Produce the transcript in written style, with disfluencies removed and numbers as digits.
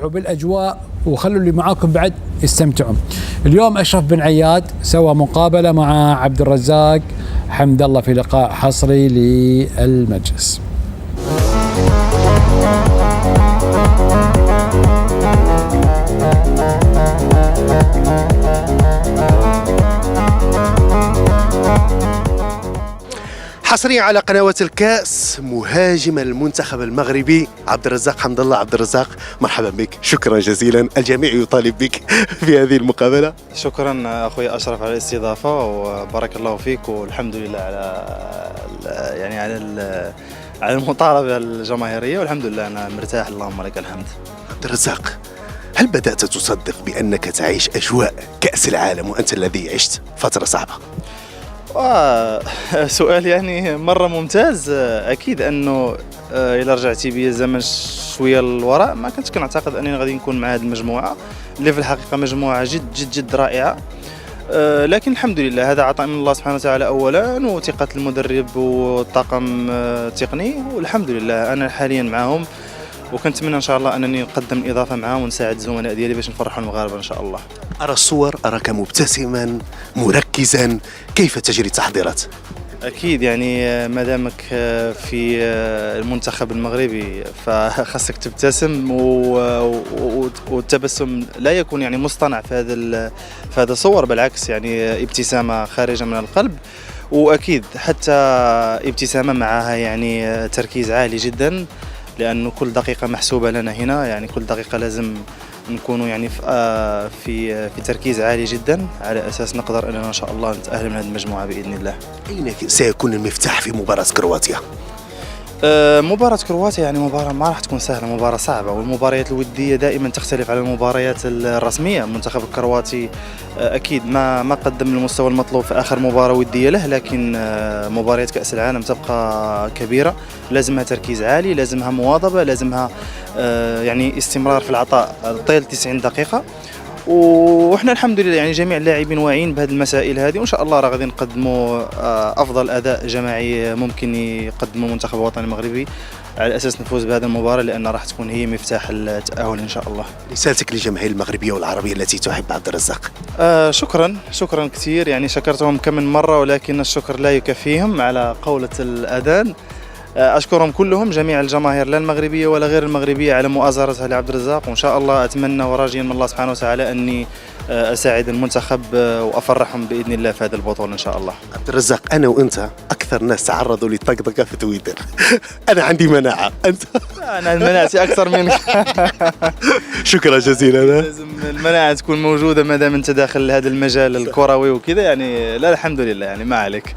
بالاجواء وخلوا اللي معاكم بعد يستمتعوا. اليوم اشرف بن عياد سوى مقابله مع عبد الرزاق حمد الله في لقاء حصري للمجلس. حصريا على قنوات الكاس، مهاجم المنتخب المغربي عبد الرزاق حمد الله. عبد الرزاق مرحبا بك، شكرا جزيلا، الجميع يطالب بك في هذه المقابلة. شكرا اخوي اشرف على الاستضافة وبارك الله فيك، والحمد لله على المطالبة الجماهيرية، والحمد لله انا مرتاح اللهم لك الحمد. عبد الرزاق، هل بدأت تصدق بأنك تعيش أجواء كأس العالم وأنت الذي عشت فترة صعبة؟ سؤال يعني مرة ممتاز. أكيد أنه إلا رجعتي بيا الزمن شوية للوراء ما كنتش كنعتقد أنني غادي نكون مع هذه المجموعة اللي في الحقيقة مجموعة جد جد جد رائعة. لكن الحمد لله هذا عطاء من الله سبحانه وتعالى أولا، وثقة المدرب والطاقم التقني، والحمد لله أنا حاليا معهم، وكنتمنى ان شاء الله انني نقدم الاضافه معاهم ونساعد الزملاء ديالي باش نفرحوا المغاربه ان شاء الله. ارى الصور، اراك مبتسما مركزا، كيف تجري التحضيرات؟ اكيد يعني ما دامك في المنتخب المغربي فخاصك تبتسم، والتبسم لا يكون يعني مصطنع في هذا الصور، بالعكس يعني ابتسامه خارجه من القلب، واكيد حتى ابتسامه معها يعني تركيز عالي جدا، لأنه كل دقيقة محسوبة لنا هنا، يعني كل دقيقة لازم نكونوا يعني في تركيز عالي جدا على أساس نقدر أننا إن شاء الله نتأهل من هذه المجموعة بإذن الله. أين سيكون المفتاح في مباراة كرواتيا؟ مباراة كرواتيا يعني مباراة ما راح تكون سهلة، مباراة صعبة، والمباريات الودية دائما تختلف على المباريات الرسمية. المنتخب الكرواتي أكيد ما قدم المستوى المطلوب في آخر مباراة ودية له، لكن مباريات كأس العالم تبقى كبيرة، لازمها تركيز عالي، لازمها مواظبة، لازمها يعني استمرار في العطاء طيل 90 دقيقة. وإحنا الحمد لله يعني جميع اللاعبين واعيين بهذه المسائل هذه، وإن شاء الله راه غادي نقدموا أفضل أداء جماعي ممكن يقدمه المنتخب الوطني المغربي على أساس نفوز بهذه المباراة، لأن راح تكون هي مفتاح التأهل إن شاء الله. رسالتك للجماهير المغربية والعربية التي تحب عبد الرزاق؟ شكرا كثير، يعني شكرتهم كم من مرة ولكن الشكر لا يكفيهم على قولة الأذان. أشكرهم كلهم، جميع الجماهير لا المغربية ولا غير المغربية، على مؤازرتها لعبد الرزاق، وإن شاء الله أتمنى وراجيا من الله سبحانه وتعالى أني أساعد المنتخب وأفرحهم بإذن الله في هذه البطولة إن شاء الله. عبد الرزاق، أنا وأنت أكثر ناس تعرضوا للطقطقة في تويتر. أنا عندي مناعة، أنت؟ أنا مناعتي أكثر منك. شكرا جزيلا. لازم المناعة تكون موجودة ما دام أنت داخل هذا المجال الكروي وكذا، يعني لا الحمد لله يعني ما عليك.